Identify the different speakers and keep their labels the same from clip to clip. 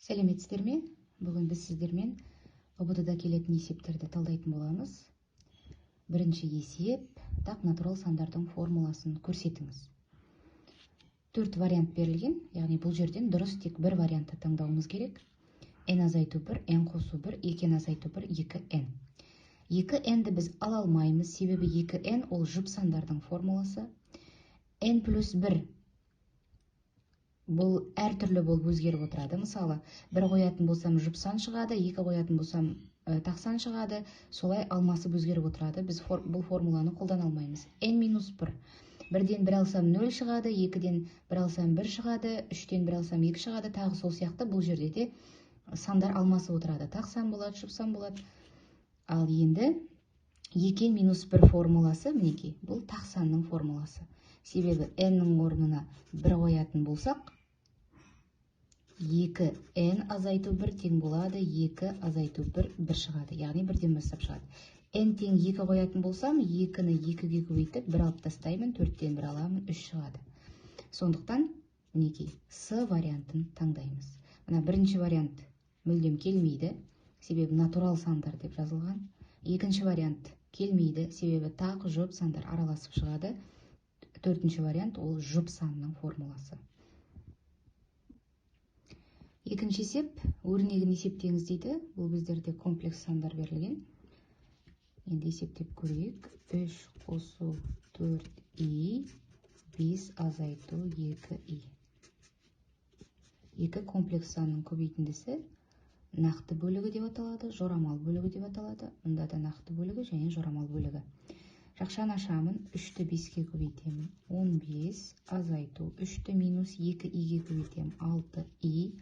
Speaker 1: Сәлеметсіздер ме? Бүгін біз сіздермен ұбт-да келетін есептерді талдайтын боламыз. Бірінші есеп, тақ натурал сандардың формуласын көрсетіңіз. 4 вариант берілген, яғни бұл жерден дұрыс тек бір вариантты таңдауымыз керек. n азайту 1, n қосу 1, 2n азайту 1, 2n. 2n-ді біз ала алмаймыз, себебі 2n ол жұп сандардың формуласы. n плюс 1 бұл әртүрлі болып өзгеріп отырады. Мысалы, бір қоятын болсам жұп сан шығады, екі қоятын болсам тақсан шығады, солай алмасып өзгеріп отырады. Біз бұл формуланы қолдана алмаймыз. n минус 1. Бірден бір алсам 0 шығады, екіден бір алсам 1 шығады, үштен бір алсам 2 шығады, тағы сол сияқты бұл жерде де сандар алмасып отырады. Тақсан болады, жұп сан болады. Ал енді 2n минус 1 формуласы, мінекей, бұл тақсанның формуласы. Себебі n-нің орнына 1 қоятын болсақ, 2n азайту 1 тең болады, 2 азайту 1, 1 шығады. Яғни бірден бастап шығады. n тең 2 қоятын болсам, 2-ні 2-ге көбейтіп, 1 алып тастаймын, 4-тен 1 аламын, 3 шығады. Сондықтан, мінекей, с вариантын таңдаймыз. Мына бірінші вариант мүлдем келмейді, себебі натурал сандар деп жазылған. Екінші вариант келмейді, себебі тақ, жұп сандар араласып шығады. Төртінші вариант ол жұп санның формуласы. Екінші есеп, өрнегін есептеңіз дейді. Бұл біздерде комплекс сандар берілген. Енді есептеп көрейік. 3 қосу 4i, 5 азайту 2i. 2 комплекс санның көбейтіндісі нақты бөлігі деп аталады, жорамал бөлігі деп аталады. Мұнда да нақты бөлігі және жорамал бөлігі. Жақшан ашамын, 3-ті 5-ке көбейтемін, 15 азайту, 3-ті минус 2i-ге көбейтемін, 6i,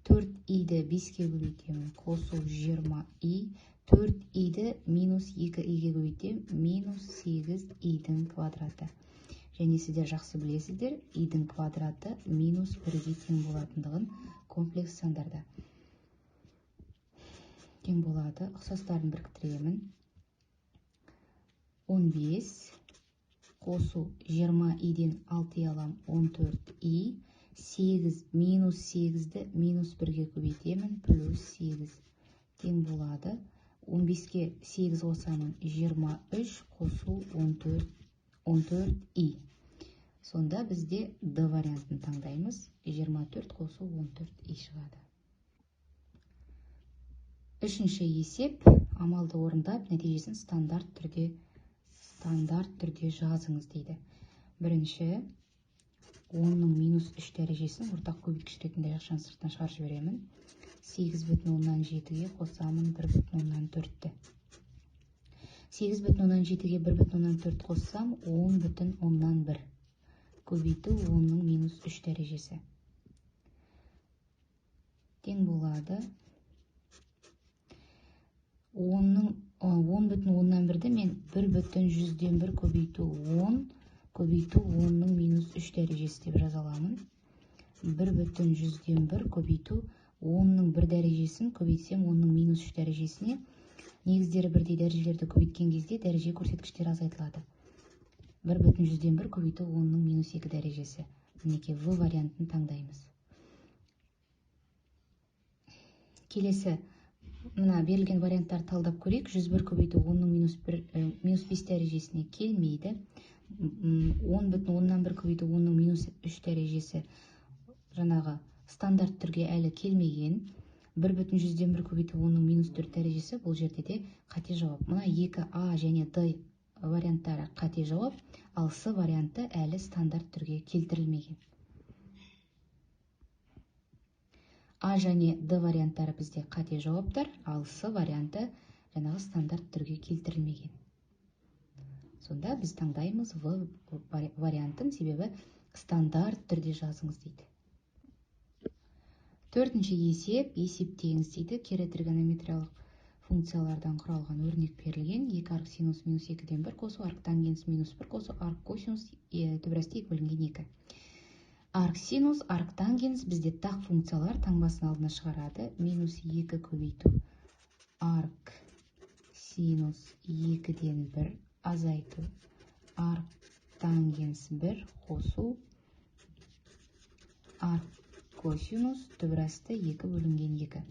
Speaker 1: 4i-ді 5-ке көбейтемін, қосу 20i, 4i-ді минус 2i-ге көбейтемін, минус 8i-дің квадраты. Және сіздер жақсы білесіздер, i-дің квадраты минус 1-ге тең болатындығын комплекс сандарда. Тең болады, ұқсастарын біріктіремін. 15 қосу 20i-ден 6i алам, 14i, 8 минус 8-ді минус 1-ге көбейтемін, плюс 8 тең болады. 15-ке 8 қосамын, 23 қосу 14i. Сонда бізде D вариантын таңдаймыз, 24 қосу 14i шығады. Үшінші есеп, амалды орындап, нәтижесін стандарт түрде жазыңыз дейді. Бірінші, 10-ның минус 3 дәрежесін ортақ көбейткіш ретінде жақшан сыртына шығарып жіберемін. 8,7-ге қосамын 1,4-ті. 8,7-ге 1,4 қоссам 10,1. Көбейту 10-ның минус 3 дәрежесі. Тең болады. 10,1-ді мен 1,100-1 көбейту 10, көбейту 10-ның минус 3 дәрежесі деп жазаламын. 1,100-1 көбейту 10-ның 1 дәрежесін көбейтсем 10-ның минус 3 дәрежесіне. Негіздері бірдей дәрежелерді көбейткен кезде дәреже көрсеткіштері азайтылады. 1,100-1 көбейту 10-ның минус 2 дәрежесі. Мінекей В вариантын таңдаймыз. Келесі, мына берілген варианттар талдап көрейік. 101 көбейту 10-ның минус 5 дәрежесіне келмейді. 10,1 көбейту 10-ның минус 3 дәрежесі жаңағы стандарт түрге әлі келмеген. 1,100-1 көбейту 10-ның минус 4 дәрежесі бұл жерде де қате жауап. Мына 2А және Д варианттары қате жауап, ал С варианты әлі стандарт түрге келтірілмеген. А және Д варианттары бізде қате жауаптар, ал С варианты жаңағы стандарт түрге келтірілмеген. Сонда біз таңдаймыз В вариантын, себебі стандарт түрде жазыңыз дейді. Төртінші есеп, есептеңіз дейді. Кері тригонометриялық функциялардан құралған өрнек берілген. 2 арк синус минус 2-ден 1 қосу, арк тангенс минус 1 қосу, арк косинус түбірасты 2 бөлінген 2. Арк синус, арк тангенс бізде тақ функциялар таңбасын алдына шығарады. Минус 2 көбейту арк синус 2-ден 1 азайту арк тангенс 1 қосу арк косинус түбірасты 2 бөлінген 2.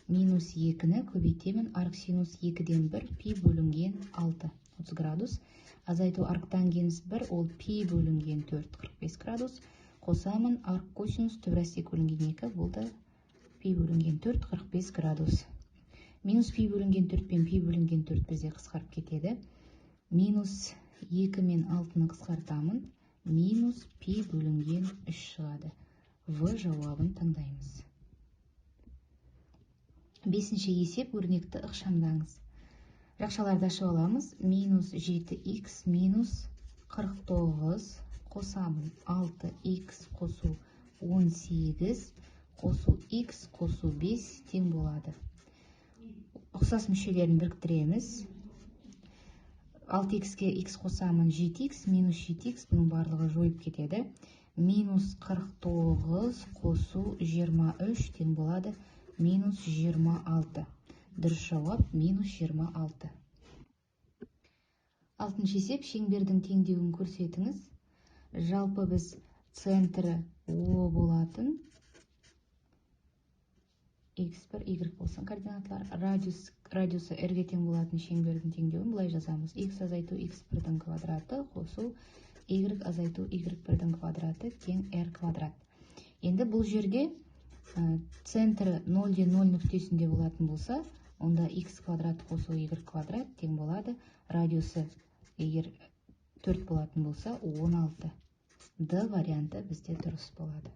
Speaker 1: Минус 2-ні көбейтемін, арк синус 2-ден 1, пи бөлінген 6, 30 градус. Азайту арктан генс 1, ол пи бөлінген 4, 45 градус. Қосамын, арк косинус түбірасты 2 бөлінген 2, болды пи бөлінген 4, 45 градус. Минус пи бөлінген 4 пен пи бөлінген 4 бізде қысқарып кетеді. Минус 2 мен 6-ны қысқартамын. Минус пи бөлінген 3 шығады. В жауабын таңдаймыз. 5-ші есеп өрнекті ықшамдаңыз. Жақшаларды ашып аламыз. Минус 7х минус 49 қосамын. 6х қосу 18 қосу х қосу 5 тең болады. Ұқсас мүшелерін біріктіреміз. 6х-ке х қосамын 7х, минус 7х, бұның барлығы жойып кетеді. Минус 49 қосу 23 тең болады. Минус 26. Дұрыс жауап минус 26. 6-шы есеп, шеңбердің теңдеуін көрсетіңіз. Жалпы біз центрі О болатын. X1, Y болсын координаталар. Радиусы R-ге тең болатын шеңбердің теңдеуін бұлай жазамыз. X азайту X1-дің квадраты қосу Y азайту Y1-дің квадраты тең R квадрат. Енді бұл жерде центрі 0-ден 0 нүктесінде болатын болса, онда X квадрат қосу Y квадрат тең болады. Радиусы егер 4 болатын болса, 16. D варианты бізде дұрыс болады.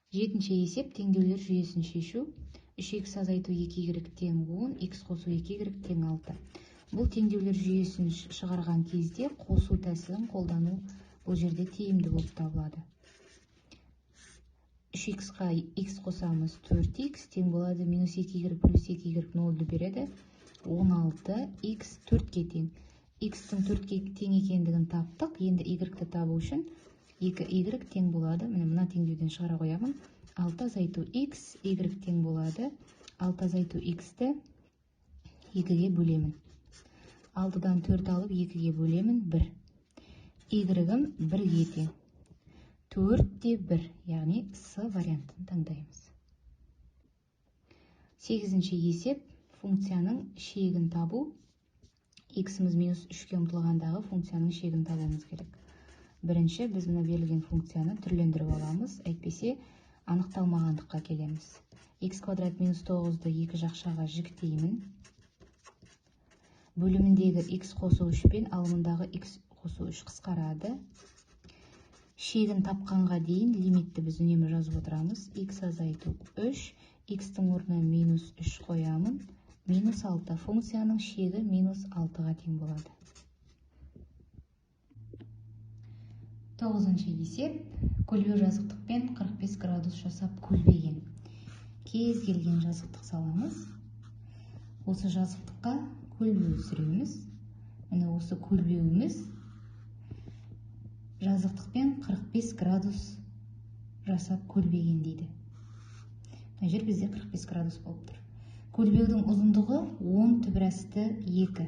Speaker 1: 7-ші есеп, теңдеулер жүйесін шешу. 3х азайту 2y тең 10, x қосу 2y тең 6. Бұл теңдеулер жүйесін шығарған кезде қосу тәсілін қолдану бұл жерде тиімді болып табылады. 3х-қа x қосамыз 4х тең болады, минус 2y плюс 2y 0-ді береді. 16, x 4-ке тең. X-тің 4-ке тең екендігін таптық. Енді y-ті табу үшін 2y тең болады. Мына теңдеуден шығара қоямын. 6 азайту x, y тең болады. 6 азайту x-ті 2-ге бөлемін. 6-дан 4 алып 2-ге бөлемін 1. Y-ім 1-ге тең. 4-те 1, яғни С вариантын таңдаймыз. 8-ші есеп, функцияның шегін табу. X-іміз минус 3-ке ұмтылғандағы функцияның шегін табуымыз керек. Бірінші, біз мына берілген функцияны түрлендіріп аламыз, әйтпесе анықталмағандыққа келеміз. X квадрат минус 9-ды 2 жақшаға жіктеймін. Бөліміндегі x қосу 3 пен алымындағы x қосу 3 қысқарады. Шегін тапқанға дейін лимитті біз үнемі жазып отырамыз. X азайту 3, x-тің орнына минус 3 қоямын. Минус 6. Функцияның шегі минус 6-ға тең болады. 9-шы есеп, көлбеу жазықтықпен 45 градус жасап көлбеген. Кез келген жазықтық саламыз. Осы жазықтыққа көлбеу түсіреміз. Міне осы көлбеуіміз жазықтықпен 45 градус жасап көлбеген дейді. Мына жер бізде 45 градус болып тұр. Көлбеудің ұзындығы 10 түбірасты 2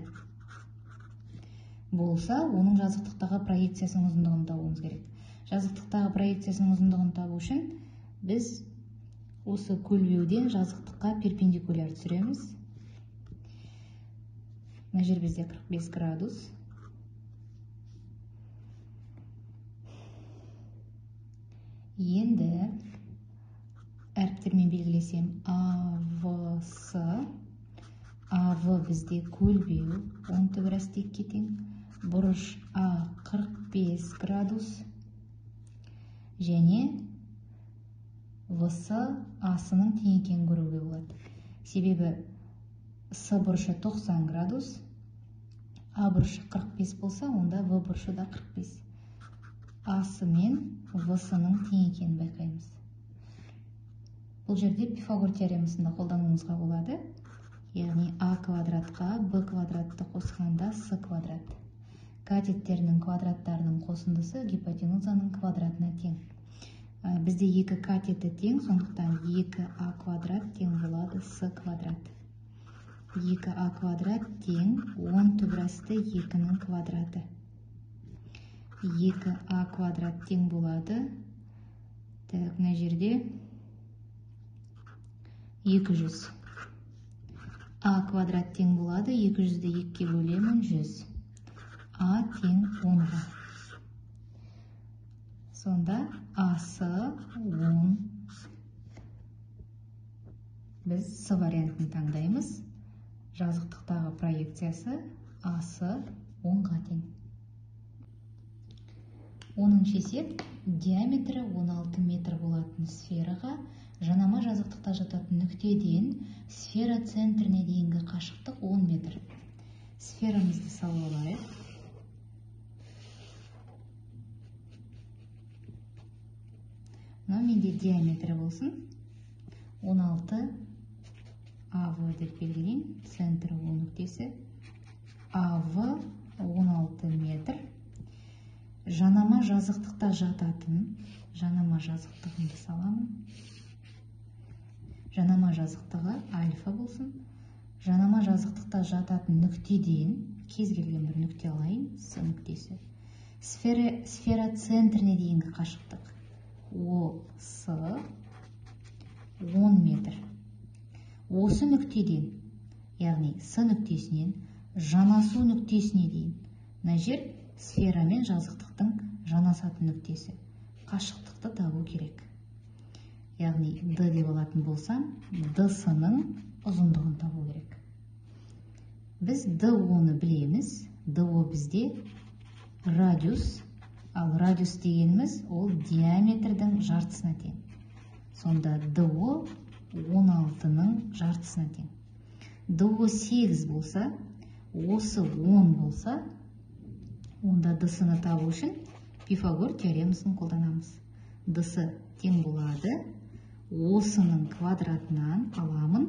Speaker 1: болса, оның жазықтықтағы проекциясының ұзындығын табуымыз керек. Жазықтықтағы проекциясының ұзындығын табу үшін біз осы көлбеуден жазықтыққа перпендикуляр түсіреміз. Мына жер бізде 45 градус. Енді әріптермен белгілесем АВС. АВ бізде көлбеу 10 түбірасты 2-ге тең. Бұрыш А 45 градус. Және ВС асының тең екенін көруге болады. Себебі С бұрышы 90 градус, А бұрышы 45 болса, онда В бұрышы да 45. Асы мен ВС-ның тең екенін байқаймыз. Бұл жерде Пифагор теоремасында қолдануымызға болады. Яғни А квадратқа Б квадратты қосқанда С квадрат. Катеттерінің квадраттарының қосындысы гипотенузаның квадратына тең. Бізде 2 катеті тең, сондықтан 2А квадрат тең болады С квадрат. 2А квадрат тең 10 түбірасты 2-ның квадраты. 2А квадрат тең болады Так, мына жерде 200. А квадрат тең болады, 200-ді 2-ке бөлемін 100. А тең 10-ға. Сонда Асы 10. Біз С вариантын таңдаймыз. Жазықтықтағы проекциясы Асы 10-ға тең. 10-шы есеп, диаметрі 16 метр болатын сфераға жанама жазықтықта жататын нүктеден сфера центріне дейінгі қашықтық 10 метр. Сферамызды салып алайық. Мына менде диаметрі болсын 16 АВ деп белгілейін. Центрі O нүктесі. АВ 16 метр. Жанама жазықтықта жататын, жанама жазықтығымды саламын. Жанама жазықтығы альфа болсын. Жанама жазықтықта жататын нүктеден, кез келген бір нүкте алайын, С нүктесі. Сфера центріне дейінгі қашықтық. ОС 10 метр. Осы нүктеден, яғни С нүктесінен жанасу нүктесіне дейін. Мына жер сфера мен жазықтықтың жанасатын нүктесі. Қашықтықты табу керек. Яғни D деп алатын болсам, DS-ның ұзындығын табу керек. Біз DO-ны білеміз. DO бізде радиус, ал радиус дегеніміз ол диаметрдің жартысына тең. Сонда DO 16-ның жартысына тең. DO 8 болса, осы 10 болса, онда DS-ны табу үшін Пифагор теоремасын қолданамыз. DS тең болады, осының квадратынан аламын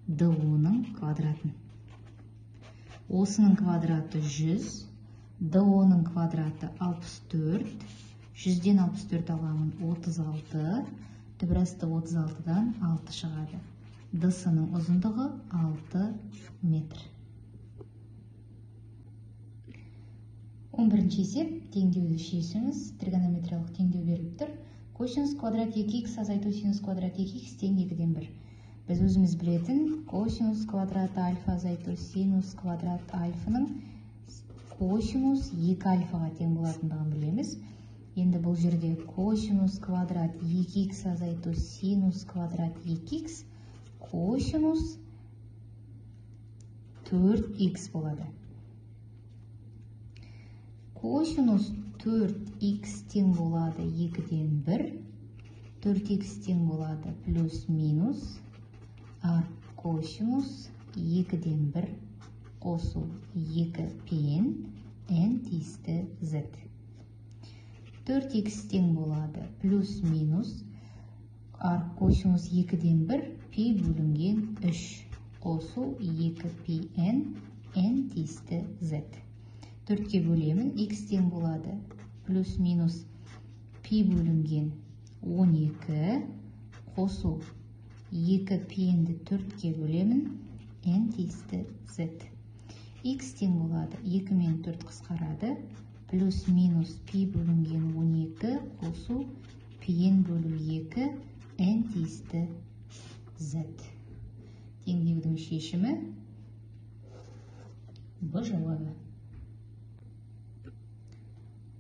Speaker 1: DO-ның квадратын. Осының квадраты 100, DO-ның квадраты 64, 100-ден 64 аламын 36, түбірасты 36-дан 6 шығады. DS-ның ұзындығы 6 метр. 11-ші есеп, теңдеуді шешіңіз. Тригонометриялық теңдеу беріліп тұр. Косинус квадрат 2х азайту синус квадрат 2х тең 2-ден 1. Біз өзіміз білетін косинус квадрат альфа азайту синус квадрат альфаның косинус 2 альфаға тең болатындығын білеміз. Енді бұл жерде косинус квадрат 2х азайту синус квадрат 2х косинус 4х болады. Косинус 4х тең болады 2-ден 1, 4х тең болады плюс минус, ар косинус 2-ден 1 қосу 2 пен n тиісті z. 4х тең болады плюс минус, ар косинус 2-ден 1 пи бөлінген 3 қосу 2 пи n тиісті z. 4-ке бөлемін, x тең болады плюс минус пи бөлінген 12 қосу 2 пи-ді 4-ке бөлемін, n тиісті z. x тең болады 2 мен 4 қысқарады, плюс минус пи бөлінген 12 қосу пи-н бөлу 2 n тиісті z. Теңдеудің шешімі Б жауабы.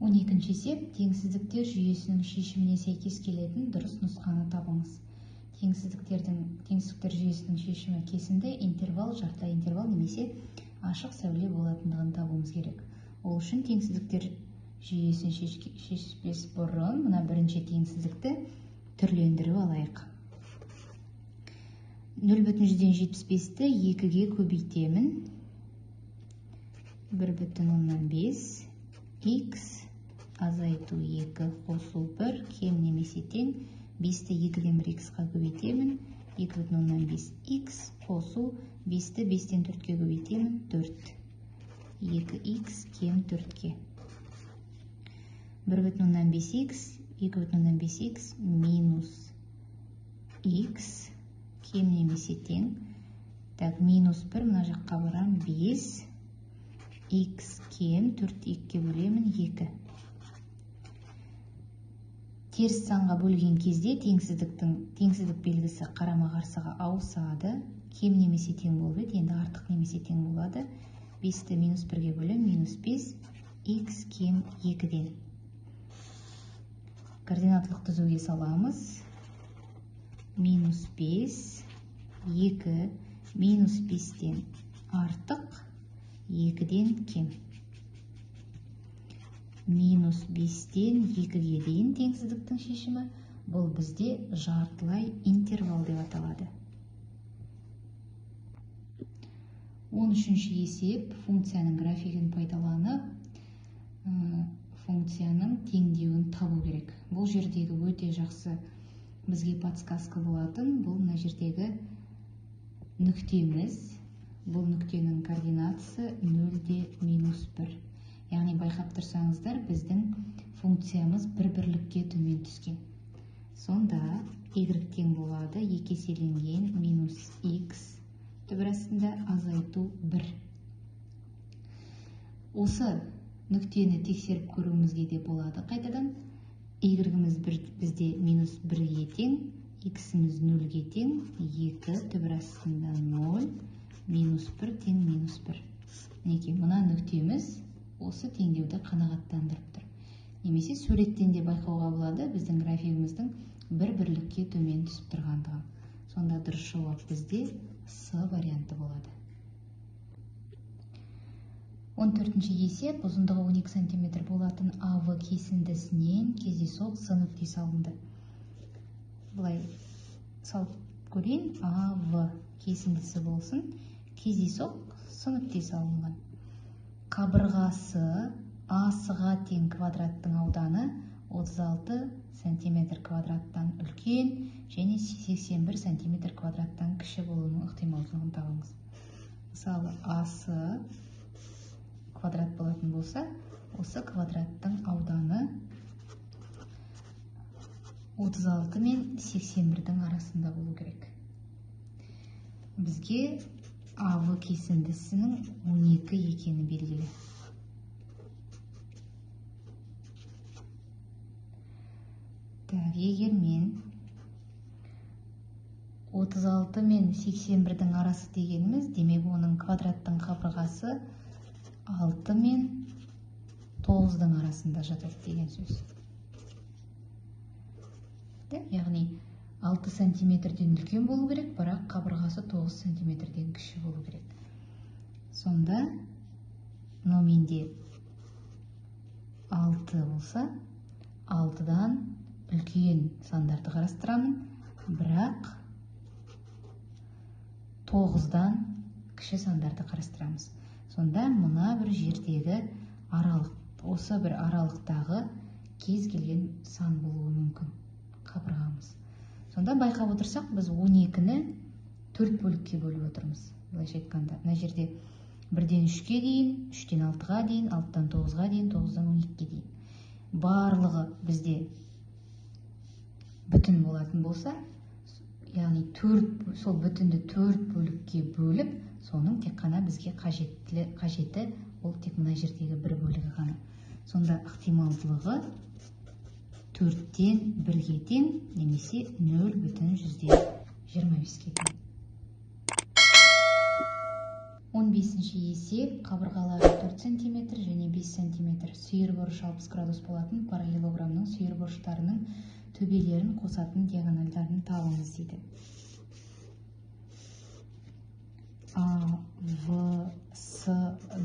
Speaker 1: 12-ші есеп, теңсіздіктер жүйесінің шешіміне сәйкес келетін дұрыс нұсқаны табыңыз. Теңсіздіктер жүйесінің шешімі кесінді интервал, жарты интервал немесе ашық сәуле болатындығын табуымыз керек. Ол үшін теңсіздіктер жүйесін шешпес бұрын мына бірінші теңсіздікті түрлендіріп алайық. 0,75-ті 2-ге көбейтемін. 1,5 x азайту 2 қосу 1 кем немесе тең 5-ті 2-ден 1х-қа көбейтемін. 2,5 x қосу 5-ті 5-тен 4-ке көбейтемін. 4. 2x кем 4-ке. 1,5x 2,5x минус x кем немесе тең. Так, минус 1 мына жаққа барам 5. X кем 4 2-ке бөлемін 2. теріс санға бөлген кезде теңсіздік белгісі қарама қарсыға ауысады. Кем немесе тең болып еді, енді артық немесе тең болады. 5-ті минус 1-ге бөлем, минус 5, x кем 2-ден. Координатлық түзуге саламыз. Минус 5, 2, минус 5-тен артық, 2-ден кем. Минус 5-тен 2-ге дейін теңсіздіктің шешімі. Бұл бізде жартылай интервал деп аталады. 13-ші есеп функцияның графигін пайдаланып, функцияның теңдеуін табу керек. Бұл жердегі өте жақсы бізге подсказка болатын. Бұл мына жердегі нүктеміз. Бұл нүктенің координатасы 0-де минус 1. Яғни байқап тұрсаңыздар, біздің функциямыз бір-бірлікке төмен түскен. Сонда y тең болады 2 еселенген минус x түбір астында азайту 1. Осы нүктені тексеріп көруімізге де болады қайтадан. Y-іміз бізде минус 1-ге тең, x-іміз 0-ге тең, 2 түбір астында 0, минус 1 тең минус 1. Неке, мұна нүктеміз осы теңдеуді қанағаттандырып тұр. Немесе суреттен де байқауға болады, біздің графигіміздің бір-бірлікке төмен түсіп тұрғандығы. Сонда дұрыс жауап бізде С варианты болады. 14-ші есеп ұзындығы 12 см болатын АВ кесіндісінен кездейсоқ С нүктесі алынды. Бұлай салып көрейін, АВ кесіндісі болсын, кездейсоқ С нүктесі алынған. Қабырғасы А-сыға тең квадраттың ауданы 36 см квадраттан үлкен және 81 см квадраттан кіші болуының ықтималдығын табыңыз. Мысалы, А-сы квадрат болатын болса, осы квадраттың ауданы 36 мен 81-дің арасында болу керек. Бізге АВ кесіндісінің 12 екені белгілі. Егер мен 36 мен 81-дің арасы дегеніміз, демек оның квадраттың қабырғасы 6 мен 9-дің арасында жатады деген сөз. Яғни 6 сантиметрден үлкен болу керек, бірақ қабырғасы 9 сантиметрден кіші болу керек. Сонда номенде 6 болса, 6-дан үлкен сандарды қарастырамын, бірақ 9-дан кіші сандарды қарастырамыз. Сонда мұна бір жердегі аралық, осы бір аралықтағы кез келген сан болуы мүмкін қабырғамыз. Сонда байқап отырсақ, біз 12-ні 4 бөлікке бөліп отырмыз. Былайша айтқанда, мына жерде 1-ден 3-ке дейін, 3-ден 6-ға дейін, 6-дан 9-ға дейін, 9-дан 12-ге дейін. Барлығы бізде бүтін болатын болса, яғни сол бүтінді 4 бөлікке бөліп, соның тек қана бізге қажеті ол тек мына жердегі бір бөлігі ғана. Сонда ықтималдылығы 4-тен 1-ге тең, немесе 0,25-ге тең. 15-ші есеп қабырғалары 4 см және 5 см сүйір бұрыш 60 градус болатын параллелограммның сүйір бұрыштарының төбелерін қосатын диагональдарын табыңыз дейді. А, В, С,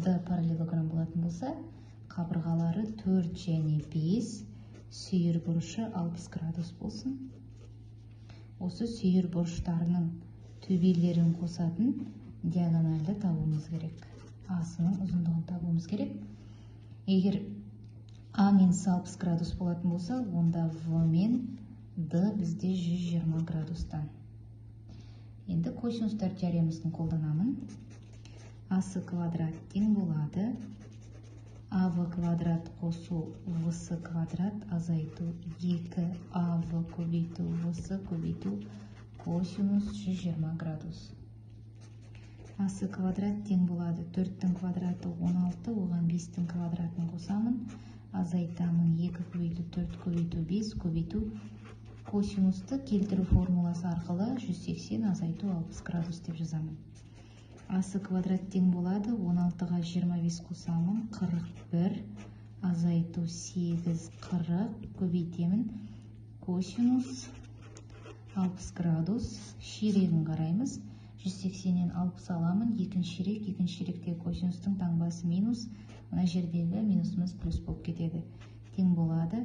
Speaker 1: Д параллелограмм болатын болса, қабырғалары 4 және 5, сүйір бұрышы 60 градус болсын. Осы сүйір бұрыштарының төбелерін қосатын диагональды табуымыз керек. А-сының ұзындығын табуымыз керек. Егер А мен 60 градус болатын болса, онда В мен Д бізде 120 градустан. Енді косинустар теоремасын қолданамын. А-сы квадрат тең болады. АВ квадрат қосу В-сы квадрат азайту 2АВ көбейту В-сы көбейту косинус 120 градус. А-сы квадрат тең болады. 4-тің квадраты 16, оған 5-тің квадратын қосамын. азайтамын 2 көбейту 4 көбейту 5 көбейту косинусты келтіру формуласы арқылы 180 азайту 60 градус деп жазамын. Асы квадрат тең болады 16-ға 25 қосамын 41 азайту 8 40 көбейтемін косинус 60 градус ширегін қараймыз. 180-нен 60 аламын, екінші ширекте косинустың таңбасы минус, мына жердегі минусымыз плюс болып кетеді. Тең болады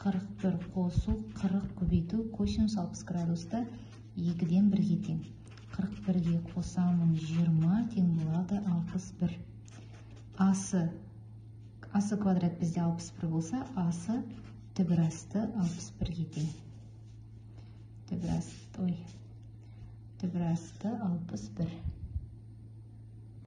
Speaker 1: 41 қосу 40 көбейту косинус 60 градуста 2-ден 1-ге тең. 41-ге қосамын 20 тең болады 61. Асы квадрат бізде 61 болса, асы түбірасты 61-ге тең. Түбірасты 61.